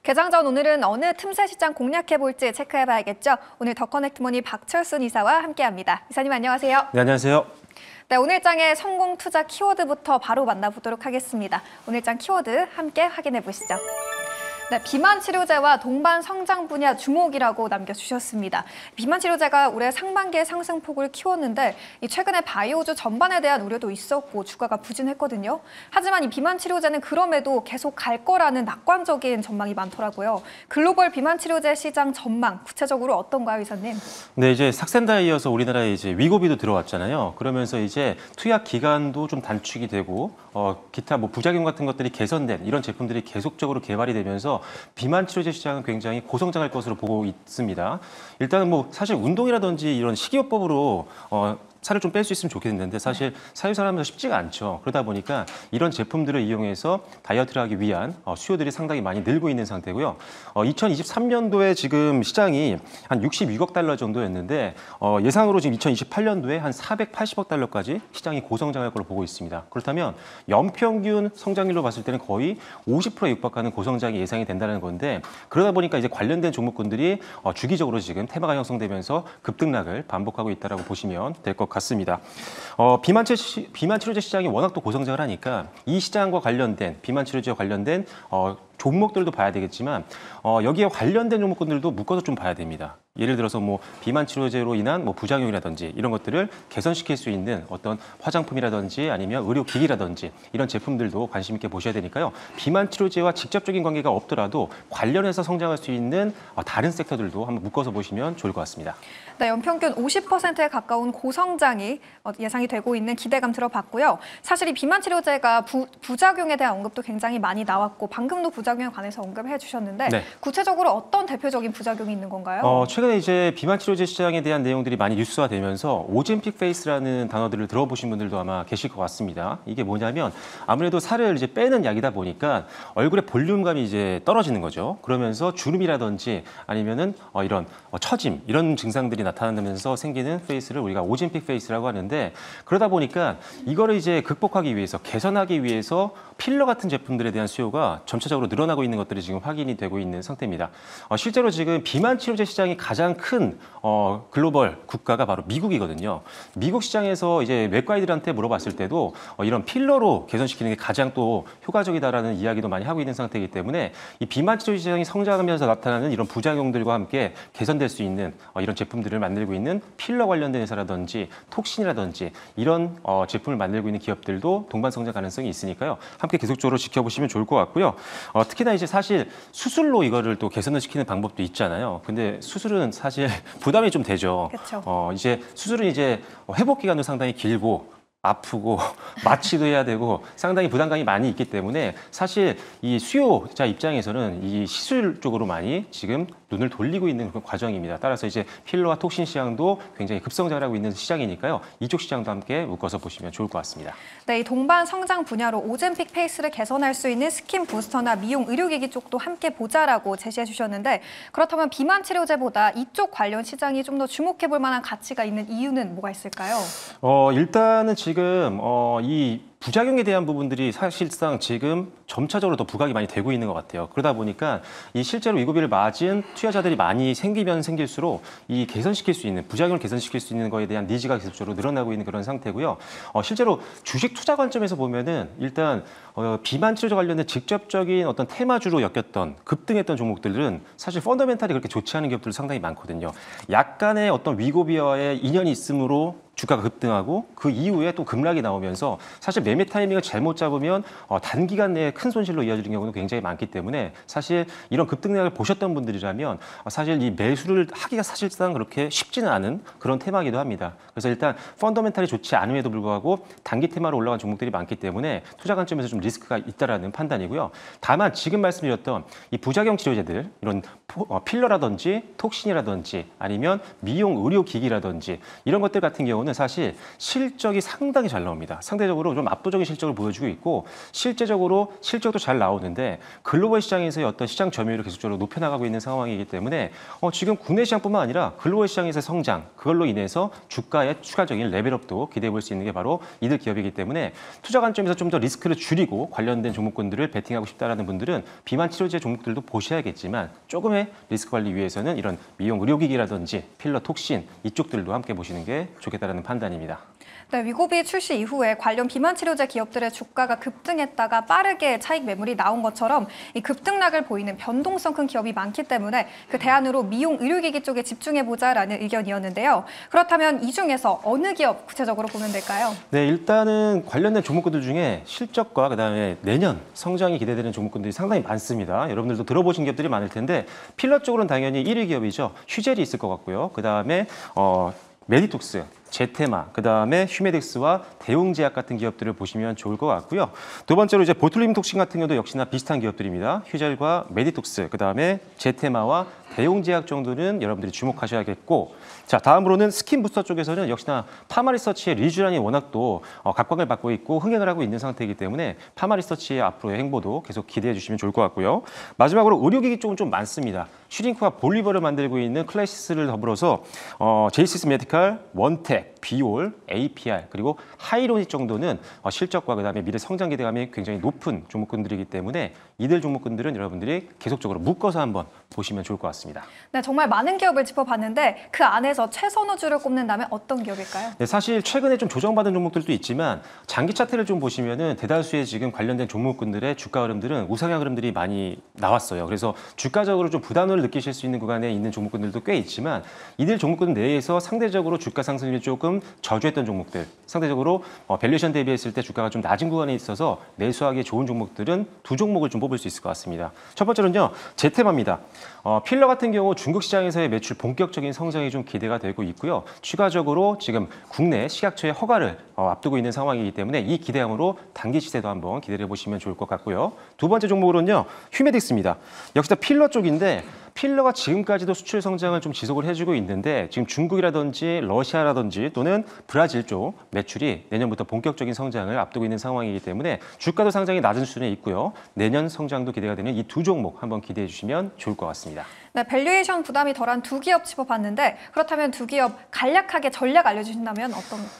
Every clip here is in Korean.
개장 전 오늘은 어느 틈새 시장 공략해볼지 체크해봐야겠죠. 오늘 더 커넥트머니 박철순 이사와 함께합니다. 이사님 안녕하세요. 네, 안녕하세요. 네, 오늘 장의 성공 투자 키워드부터 바로 만나보도록 하겠습니다. 오늘 장 키워드 함께 확인해 보시죠. 네, 비만 치료제와 동반 성장 분야 주목이라고 남겨주셨습니다. 비만 치료제가 올해 상반기에 상승폭을 키웠는데 최근에 바이오주 전반에 대한 우려도 있었고 주가가 부진했거든요. 하지만 이 비만 치료제는 그럼에도 계속 갈 거라는 낙관적인 전망이 많더라고요. 글로벌 비만 치료제 시장 전망 구체적으로 어떤가요, 이사님? 네, 이제 삭센다에 이어서 우리나라에 이제 위고비도 들어왔잖아요. 그러면서 이제 투약 기간도 좀 단축이 되고 기타 뭐 부작용 같은 것들이 개선된 이런 제품들이 계속적으로 개발이 되면서 비만 치료제 시장은 굉장히 고성장할 것으로 보고 있습니다. 일단은 뭐 사실 운동이라든지 이런 식이요법으로 살을 좀 뺄 수 있으면 좋겠는데 사실 사유사를 하면서 쉽지가 않죠. 그러다 보니까 이런 제품들을 이용해서 다이어트를 하기 위한 수요들이 상당히 많이 늘고 있는 상태고요. 2023년도에 지금 시장이 한 66억 달러 정도였는데 예상으로 지금 2028년도에 한 480억 달러까지 시장이 고성장할 걸로 보고 있습니다. 그렇다면 연평균 성장률로 봤을 때는 거의 50%에 육박하는 고성장이 예상이 된다는 건데 그러다 보니까 이제 관련된 종목군들이 주기적으로 지금 테마가 형성되면서 급등락을 반복하고 있다라고 보시면 될 것 같습니다. 비만 치료제 시장이 워낙 또 고성장을 하니까 이 시장과 관련된 비만 치료제와 관련된 종목들도 봐야 되겠지만 여기에 관련된 종목군들도 묶어서 좀 봐야 됩니다. 예를 들어서 뭐 비만 치료제로 인한 뭐 부작용이라든지 이런 것들을 개선시킬 수 있는 어떤 화장품이라든지 아니면 의료기기라든지 이런 제품들도 관심 있게 보셔야 되니까요. 비만 치료제와 직접적인 관계가 없더라도 관련해서 성장할 수 있는 다른 섹터들도 한번 묶어서 보시면 좋을 것 같습니다. 네, 연평균 50%에 가까운 고성장이 예상이 되고 있는 기대감 들어봤고요. 사실 이 비만 치료제가 부작용에 대한 언급도 굉장히 많이 나왔고 방금도 부작용에 관해서 언급해 주셨는데 네. 구체적으로 어떤 대표적인 부작용이 있는 건가요? 최근에 이제 비만 치료제 시장에 대한 내용들이 많이 뉴스화되면서 오젬픽 페이스라는 단어들을 들어보신 분들도 아마 계실 것 같습니다. 이게 뭐냐면 아무래도 살을 이제 빼는 약이다 보니까 얼굴의 볼륨감이 이제 떨어지는 거죠. 그러면서 주름이라든지 아니면은 이런 처짐 이런 증상들이 나타나면서 생기는 페이스를 우리가 오젬픽 페이스라고 하는데 그러다 보니까 이거를 이제 극복하기 위해서 개선하기 위해서 필러 같은 제품들에 대한 수요가 점차적으로 늘어나고 있는 것들이 지금 확인이 되고 있는 상태입니다. 실제로 지금 비만 치료제 시장이 가장 큰 글로벌 국가가 바로 미국이거든요. 미국 시장에서 이제 외과의들한테 물어봤을 때도 이런 필러로 개선시키는 게 가장 또 효과적이다라는 이야기도 많이 하고 있는 상태이기 때문에 이 비만 치료제 시장이 성장하면서 나타나는 이런 부작용들과 함께 개선될 수 있는 이런 제품들을 만들고 있는 필러 관련된 회사라든지 톡신이라든지 이런 제품을 만들고 있는 기업들도 동반 성장 가능성이 있으니까요. 함께 계속적으로 지켜보시면 좋을 것 같고요. 특히나 이제 사실 수술로 이거를 또 개선을 시키는 방법도 있잖아요. 근데 수술은 사실 부담이 좀 되죠. 그렇죠. 이제 수술은 이제 회복 기간도 상당히 길고 아프고 마취도 해야 되고 상당히 부담감이 많이 있기 때문에 사실 이 수요자 입장에서는 이 시술 쪽으로 많이 지금 눈을 돌리고 있는 그런 과정입니다. 따라서 이제 필러와 톡신 시장도 굉장히 급성장을 하고 있는 시장이니까요. 이쪽 시장도 함께 묶어서 보시면 좋을 것 같습니다. 네, 이 동반 성장 분야로 오젬픽 페이스를 개선할 수 있는 스킨 부스터나 미용 의료기기 쪽도 함께 보자라고 제시해 주셨는데 그렇다면 비만 치료제보다 이쪽 관련 시장이 좀 더 주목해 볼 만한 가치가 있는 이유는 뭐가 있을까요? 일단은 지금 이 부작용에 대한 부분들이 사실상 지금 점차적으로 더 부각이 많이 되고 있는 것 같아요. 그러다 보니까 이 실제로 위고비를 맞은 투자자들이 많이 생기면 생길수록 이 개선시킬 수 있는 부작용을 개선시킬 수 있는 거에 대한 니즈가 계속적으로 늘어나고 있는 그런 상태고요. 실제로 주식 투자 관점에서 보면은 일단 비만 치료제 관련된 직접적인 어떤 테마주로 엮였던 급등했던 종목들은 사실 펀더멘탈이 그렇게 좋지 않은 기업들 상당히 많거든요. 약간의 어떤 위고비와의 인연이 있으므로 주가가 급등하고 그 이후에 또 급락이 나오면서 사실 매매 타이밍을 잘못 잡으면 단기간 내에 큰 손실로 이어지는 경우도 굉장히 많기 때문에 사실 이런 급등락을 보셨던 분들이라면 사실 이 매수를 하기가 사실상 그렇게 쉽지는 않은 그런 테마이기도 합니다. 그래서 일단 펀더멘탈이 좋지 않음에도 불구하고 단기 테마로 올라간 종목들이 많기 때문에 투자 관점에서 좀 리스크가 있다라는 판단이고요. 다만 지금 말씀드렸던 이 부작용 치료제들 이런 필러라든지 톡신이라든지 아니면 미용 의료기기라든지 이런 것들 같은 경우는 경우는 사실 실적이 상당히 잘 나옵니다. 상대적으로 좀 압도적인 실적을 보여주고 있고 실제적으로 실적도 잘 나오는데 글로벌 시장에서의 어떤 시장 점유율을 계속적으로 높여나가고 있는 상황이기 때문에 지금 국내 시장뿐만 아니라 글로벌 시장에서의 성장, 그걸로 인해서 주가의 추가적인 레벨업도 기대해 볼 수 있는 게 바로 이들 기업이기 때문에 투자 관점에서 좀 더 리스크를 줄이고 관련된 종목군들을 베팅하고 싶다라는 분들은 비만 치료제 종목들도 보셔야겠지만 조금의 리스크 관리 위해서는 이런 미용 의료기기라든지 필러 톡신 이쪽들도 함께 보시는 게 좋겠다라는 판단입니다. 네, 위고비 출시 이후에 관련 비만 치료제 기업들의 주가가 급등했다가 빠르게 차익 매물이 나온 것처럼 이 급등락을 보이는 변동성 큰 기업이 많기 때문에 그 대안으로 미용 의료기기 쪽에 집중해보자라는 의견이었는데요. 그렇다면 이 중에서 어느 기업 구체적으로 보면 될까요? 네, 일단은 관련된 종목군들 중에 실적과 그다음에 내년 성장이 기대되는 종목군들이 상당히 많습니다. 여러분들도 들어보신 기업들이 많을 텐데 필러 쪽으로는 당연히 1위 기업이죠. 휴젤이 있을 것 같고요. 그다음에 메디톡스, 제테마, 그다음에 휴메덱스와 대웅제약 같은 기업들을 보시면 좋을 것 같고요. 두 번째로 이제 보툴리눔 톡신 같은 경우도 역시나 비슷한 기업들입니다. 휴젤과 메디톡스, 그다음에 제테마와 대웅제약 정도는 여러분들이 주목하셔야겠고, 자 다음으로는 스킨 부스터 쪽에서는 역시나 파마리서치의 리쥬란이 워낙 또 각광을 받고 있고 흥행을 하고 있는 상태이기 때문에 파마리서치의 앞으로의 행보도 계속 기대해 주시면 좋을 것 같고요. 마지막으로 의료기기 쪽은 좀 많습니다. 슈링크와 볼리버를 만들고 있는 클래시스를 더불어서 제이시스 메디칼, 원텍, 비올, APR 그리고 하이로닉 정도는 실적과 그다음에 미래 성장 기대감이 굉장히 높은 종목군들이기 때문에 이들 종목군들은 여러분들이 계속적으로 묶어서 한번 보시면 좋을 것 같습니다. 네, 정말 많은 기업을 짚어봤는데 그 안에서 최선호주를 꼽는다면 어떤 기업일까요? 네, 사실 최근에 좀 조정받은 종목들도 있지만 장기 차트를 좀 보시면은 대다수의 지금 관련된 종목군들의 주가 흐름들은 우상향 흐름들이 많이 나왔어요. 그래서 주가적으로 좀 부담을 느끼실 수 있는 구간에 있는 종목군들도 꽤 있지만 이들 종목군 내에서 상대적으로 주가 상승률이 조금 저조했던 종목들, 상대적으로 밸류에이션 대비했을 때 주가가 좀 낮은 구간에 있어서 매수하기 좋은 종목들은 두 종목을 좀 뽑을 수 있을 것 같습니다. 첫 번째로는요, 제테마입니다. 필러 같은 경우 중국 시장에서의 매출 본격적인 성장이 좀 기대가 되고 있고요. 추가적으로 지금 국내 식약처의 허가를 앞두고 있는 상황이기 때문에 이 기대감으로 단기 시세도 한번 기대해 보시면 좋을 것 같고요. 두 번째 종목으로는요, 휴메덱스입니다. 역시나 필러 쪽인데 필러가 지금까지도 수출 성장을 좀 지속을 해주고 있는데 지금 중국이라든지 러시아라든지 또는 브라질 쪽 매출이 내년부터 본격적인 성장을 앞두고 있는 상황이기 때문에 주가도 상당히 낮은 수준에 있고요. 내년 성장도 기대가 되는 이 두 종목 한번 기대해 주시면 좋을 것 같습니다. 네, 밸류에이션 부담이 덜한 두 기업 짚어봤는데 그렇다면 두 기업 간략하게 전략 알려주신다면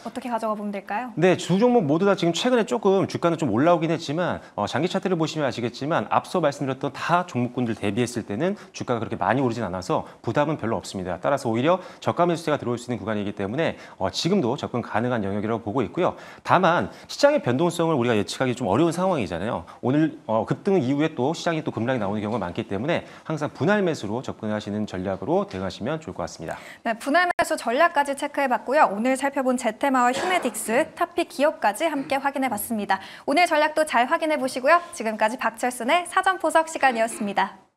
어떻게 가져가 보면 될까요? 네, 두 종목 모두 다 지금 최근에 조금 주가는 좀 올라오긴 했지만 장기 차트를 보시면 아시겠지만 앞서 말씀드렸던 다 종목군들 대비했을 때는 주가가 그렇게 많이 오르진 않아서 부담은 별로 없습니다. 따라서 오히려 저가 매수세가 들어올 수 있는 구간이기 때문에 지금도 접근 가능한 영역이라고 보고 있고요. 다만 시장의 변동성을 우리가 예측하기 좀 어려운 상황이잖아요. 오늘 급등 이후에 또 시장이 또 급락이 나오는 경우가 많기 때문에 항상 분할 매수로 접근하시는 전략으로 대응하시면 좋을 것 같습니다. 네, 분할 매수 전략까지 체크해봤고요. 오늘 살펴본 제테마와 휴메딕스, 타픽 기업까지 함께 확인해봤습니다. 오늘 전략도 잘 확인해보시고요. 지금까지 박철순의 사전 분석 시간이었습니다.